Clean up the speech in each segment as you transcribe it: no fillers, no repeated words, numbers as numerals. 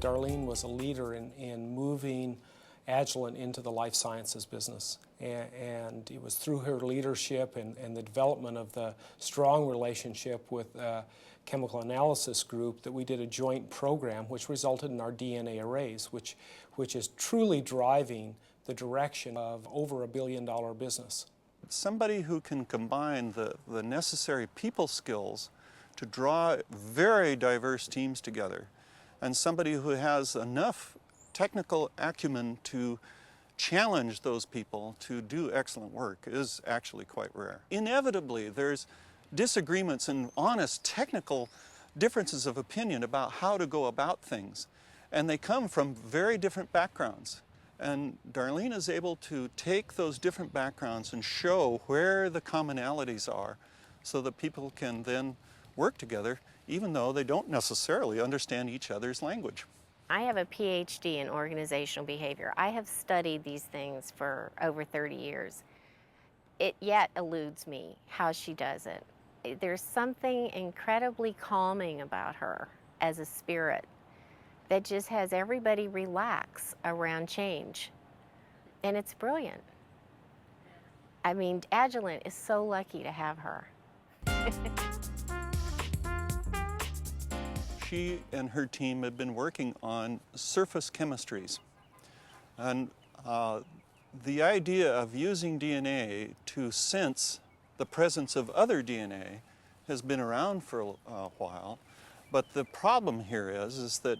Darlene was a leader in moving Agilent into the life sciences business. And it was through her leadership and the development of the strong relationship with chemical analysis group that we did a joint program which resulted in our DNA arrays, which is truly driving the direction of over $1 billion business. Somebody who can combine the necessary people skills to draw very diverse teams together, and somebody who has enough technical acumen to challenge those people to do excellent work is actually quite rare. Inevitably, there's disagreements and honest technical differences of opinion about how to go about things, and they come from very different backgrounds. And Darlene is able to take those different backgrounds and show where the commonalities are so that people can then work together even though they don't necessarily understand each other's language. I have a PhD in organizational behavior. I have studied these things for over 30 years. It yet eludes me how she does it. There's something incredibly calming about her as a spirit that just has everybody relax around change. And it's brilliant. I mean, Agilent is so lucky to have her. She and her team have been working on surface chemistries. And the idea of using DNA to sense the presence of other DNA has been around for a while. But the problem here is that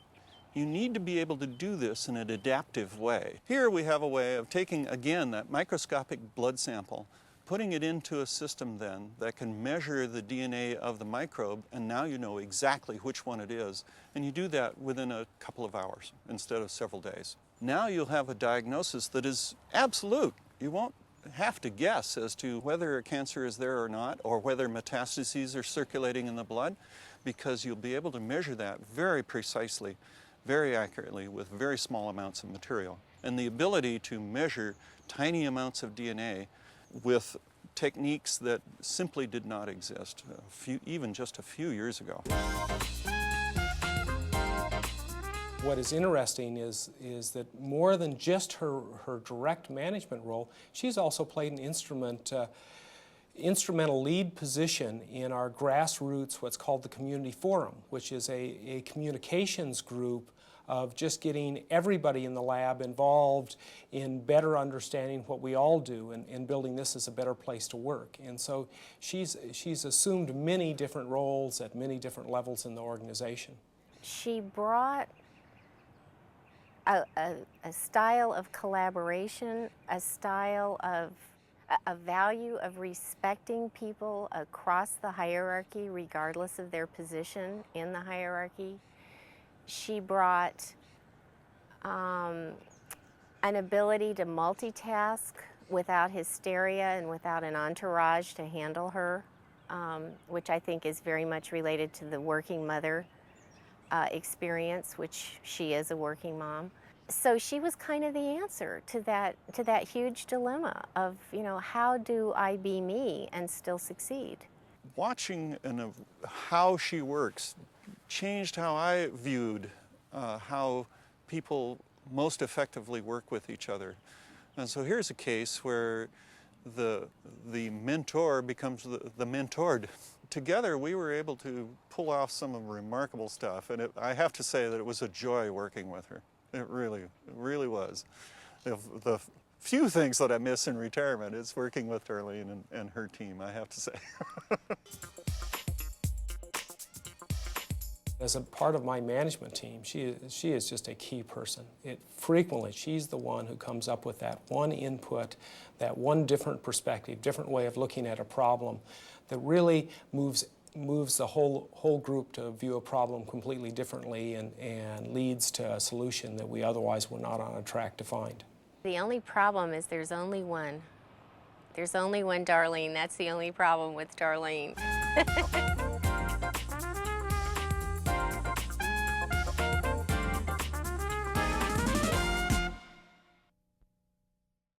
you need to be able to do this in an adaptive way. Here we have a way of taking, again, that microscopic blood sample, putting it into a system then that can measure the DNA of the microbe, and now you know exactly which one it is. And you do that within a couple of hours instead of several days. Now you'll have a diagnosis that is absolute. You won't have to guess as to whether a cancer is there or not, or whether metastases are circulating in the blood, because you'll be able to measure that very precisely, very accurately, with very small amounts of material. And the ability to measure tiny amounts of DNA with techniques that simply did not exist even just a few years ago. What is interesting is that more than just her direct management role, she's also played an instrumental lead position in our Grassroots, what's called the Community Forum, which is a communications group of just getting everybody in the lab involved in better understanding what we all do and building this as a better place to work. And so she's assumed many different roles at many different levels in the organization. She brought a style of collaboration, a style of a value of respecting people across the hierarchy regardless of their position in the hierarchy. She brought an ability to multitask without hysteria and without an entourage to handle her, which I think is very much related to the working mother experience, which she is a working mom. So she was kind of the answer to that huge dilemma of, you know, how do I be me and still succeed? Watching how she works changed how I viewed how people most effectively work with each other. And so here's a case where the mentor becomes the mentored. Together we were able to pull off some remarkable stuff, and I have to say that it was a joy working with her. It really was. The few things that I miss in retirement is working with Darlene and her team, I have to say. As a part of my management team, she is just a key person. Frequently, she's the one who comes up with that one input, that one different perspective, different way of looking at a problem that really moves the whole group to view a problem completely differently and leads to a solution that we otherwise were not on a track to find. The only problem is there's only one. There's only one Darlene. That's the only problem with Darlene.